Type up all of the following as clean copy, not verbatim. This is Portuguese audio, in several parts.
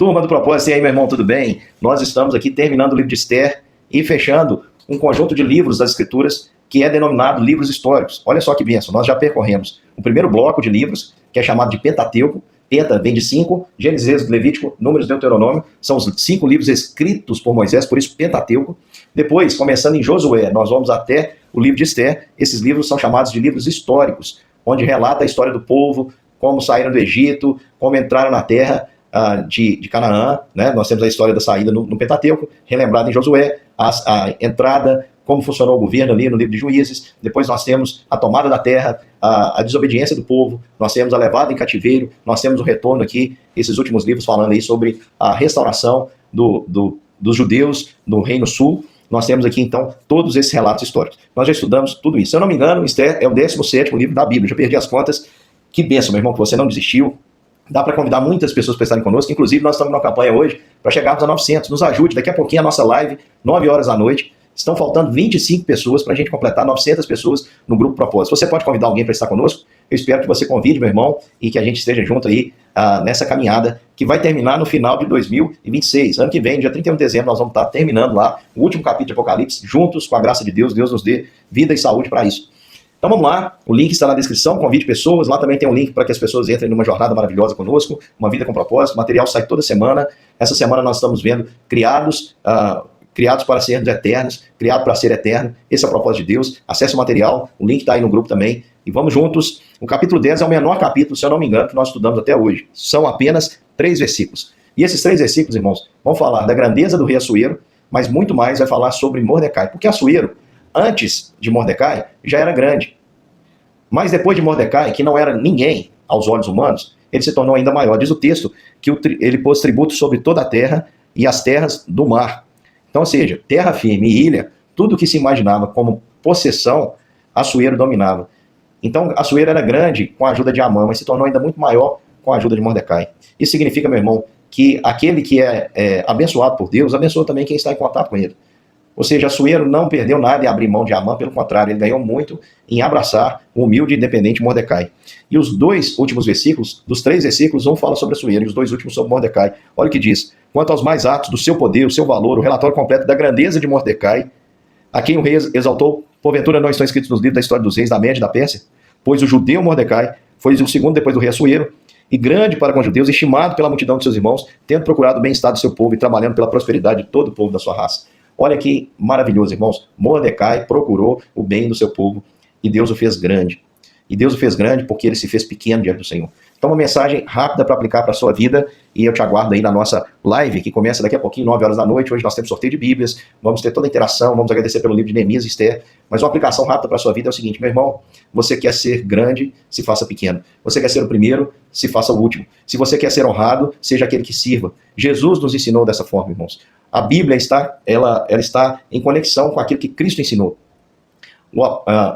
Turma do Propósito, e aí, meu irmão, tudo bem? Nós estamos aqui terminando o livro de Esther e fechando um conjunto de livros das Escrituras que é denominado livros históricos. Olha só que bênção, nós já percorremos o primeiro bloco de livros, que é chamado de Pentateuco. Penta vem de 5, Gênesis, Levítico, Números, Deuteronômio, são os 5 livros escritos por Moisés, por isso Pentateuco. Depois, começando em Josué, nós vamos até o livro de Esther. Esses livros são chamados de livros históricos, onde relata a história do povo, como saíram do Egito, como entraram na terra de Canaã, né? Nós temos a história da saída no Pentateuco, relembrada em Josué, a entrada, como funcionou o governo ali no livro de Juízes. Depois nós temos a tomada da terra, a desobediência do povo, nós temos a levada em cativeiro, nós temos o retorno aqui, esses últimos livros falando aí sobre a restauração dos judeus no Reino Sul. Nós temos aqui, então, todos esses relatos históricos. Nós já estudamos tudo isso. Se eu não me engano, Esther é o 17º livro da Bíblia. Já perdi as contas. Que bênção, meu irmão, que você não desistiu. Dá para convidar muitas pessoas para estarem conosco. Inclusive, nós estamos numa campanha hoje para chegarmos a 900. Nos ajude. Daqui a pouquinho a nossa live, 9 horas da noite. Estão faltando 25 pessoas para a gente completar 900 pessoas no Grupo Propósito. Você pode convidar alguém para estar conosco? Eu espero que você convide, meu irmão, e que a gente esteja junto aí nessa caminhada que vai terminar no final de 2026. Ano que vem, dia 31 de dezembro, nós vamos estar terminando lá o último capítulo de Apocalipse, juntos com a graça de Deus. Deus nos dê vida e saúde para isso. Então vamos lá, o link está na descrição, convide pessoas, lá também tem um link para que as pessoas entrem numa jornada maravilhosa conosco, uma vida com propósito. O material sai toda semana. Essa semana nós estamos vendo criados para sermos eternos, criado para ser eterno. Esse é o propósito de Deus. Acesse o material, o link está aí no grupo também. E vamos juntos. O capítulo 10 é o menor capítulo, se eu não me engano, que nós estudamos até hoje. São apenas 3 versículos. E esses 3 versículos, irmãos, vão falar da grandeza do rei Assuero, mas muito mais vai falar sobre Mordecai. Porque Assuero, antes de Mordecai, já era grande. Mas depois de Mordecai, que não era ninguém aos olhos humanos, ele se tornou ainda maior. Diz o texto que ele pôs tributo sobre toda a terra e as terras do mar. Então, ou seja, terra firme e ilha, tudo que se imaginava como possessão, Assuero dominava. Então, Assuero era grande com a ajuda de Amã, mas se tornou ainda muito maior com a ajuda de Mordecai. Isso significa, meu irmão, que aquele que é abençoado por Deus, abençoa também quem está em contato com ele. Ou seja, Assuero não perdeu nada em abrir mão de Amã, pelo contrário, ele ganhou muito em abraçar o humilde e independente Mordecai. E os 2 últimos versículos, dos 3 versículos, um fala sobre Assuero e os 2 últimos sobre Mordecai. Olha o que diz: quanto aos mais atos do seu poder, o seu valor, o relatório completo da grandeza de Mordecai, a quem o rei exaltou, porventura não estão escritos nos livros da história dos reis da Média e da Pérsia? Pois o judeu Mordecai foi o segundo depois do rei Assuero, e grande para com os judeus, estimado pela multidão de seus irmãos, tendo procurado o bem-estar do seu povo e trabalhando pela prosperidade de todo o povo da sua raça. Olha que maravilhoso, irmãos. Mordecai procurou o bem do seu povo e Deus o fez grande. E Deus o fez grande porque ele se fez pequeno diante do Senhor. Então, uma mensagem rápida para aplicar para a sua vida, e eu te aguardo aí na nossa live, que começa daqui a pouquinho, 9 horas da noite. Hoje nós temos sorteio de Bíblias, vamos ter toda a interação, vamos agradecer pelo livro de Neemias e Esther. Mas uma aplicação rápida para a sua vida é o seguinte, meu irmão: você quer ser grande, se faça pequeno. Você quer ser o primeiro, se faça o último. Se você quer ser honrado, seja aquele que sirva. Jesus nos ensinou dessa forma, irmãos. A Bíblia está em conexão com aquilo que Cristo ensinou.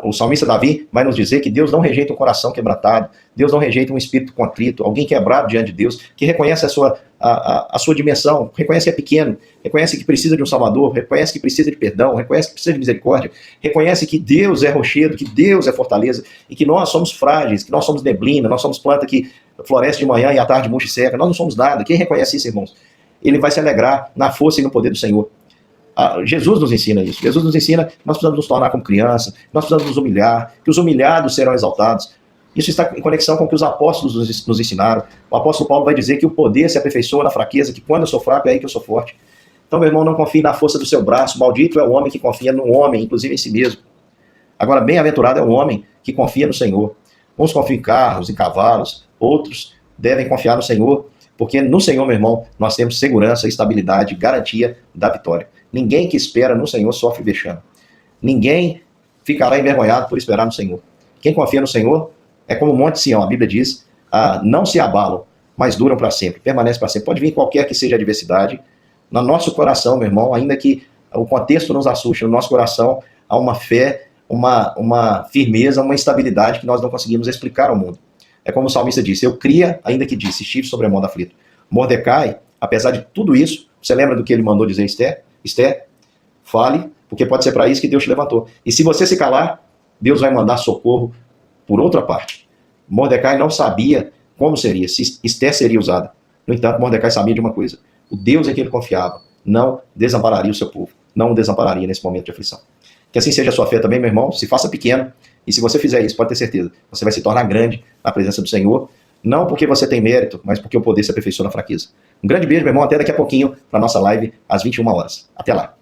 O salmista Davi vai nos dizer que Deus não rejeita um coração quebrantado, Deus não rejeita um espírito contrito, alguém quebrado diante de Deus, que reconhece a sua dimensão, reconhece que é pequeno, reconhece que precisa de um Salvador, reconhece que precisa de perdão, reconhece que precisa de misericórdia, reconhece que Deus é rochedo, que Deus é fortaleza, e que nós somos frágeis, que nós somos neblina, nós somos planta que floresce de manhã e à tarde murcha e seca. Nós não somos nada. Quem reconhece isso, irmãos, ele vai se alegrar na força e no poder do Senhor. Jesus nos ensina isso. Jesus nos ensina que nós precisamos nos tornar como criança, nós precisamos nos humilhar, que os humilhados serão exaltados. Isso está em conexão com o que os apóstolos nos ensinaram. O apóstolo Paulo vai dizer que o poder se aperfeiçoa na fraqueza, que quando eu sou fraco é aí que eu sou forte. Então, meu irmão, não confie na força do seu braço. Maldito é o homem que confia no homem, inclusive em si mesmo. Agora, bem-aventurado é o homem que confia no Senhor. Uns confiam em carros, em cavalos, outros devem confiar no Senhor, porque no Senhor, meu irmão, nós temos segurança, estabilidade, garantia da vitória. Ninguém que espera no Senhor sofre vexame. Ninguém ficará envergonhado por esperar no Senhor. Quem confia no Senhor é como o Monte Sião, a Bíblia diz, não se abalam, mas duram para sempre, permanecem para sempre. Pode vir qualquer que seja a adversidade, no nosso coração, meu irmão, ainda que o contexto nos assuste, no nosso coração há uma fé, uma firmeza, uma estabilidade que nós não conseguimos explicar ao mundo. É como o salmista disse: eu cria, ainda que disse, estive sobremodo aflito. Mordecai, apesar de tudo isso, você lembra do que ele mandou dizer a Esther? Esther, fale, porque pode ser para isso que Deus te levantou. E se você se calar, Deus vai mandar socorro por outra parte. Mordecai não sabia como seria, se Esther seria usada. No entanto, Mordecai sabia de uma coisa: o Deus em que ele confiava não desampararia o seu povo, não o desampararia nesse momento de aflição. Que assim seja a sua fé também, meu irmão. Se faça pequeno, e se você fizer isso, pode ter certeza, você vai se tornar grande na presença do Senhor, não porque você tem mérito, mas porque o poder se aperfeiçoa na fraqueza. Um grande beijo, meu irmão, até daqui a pouquinho, para a nossa live, às 21 horas. Até lá.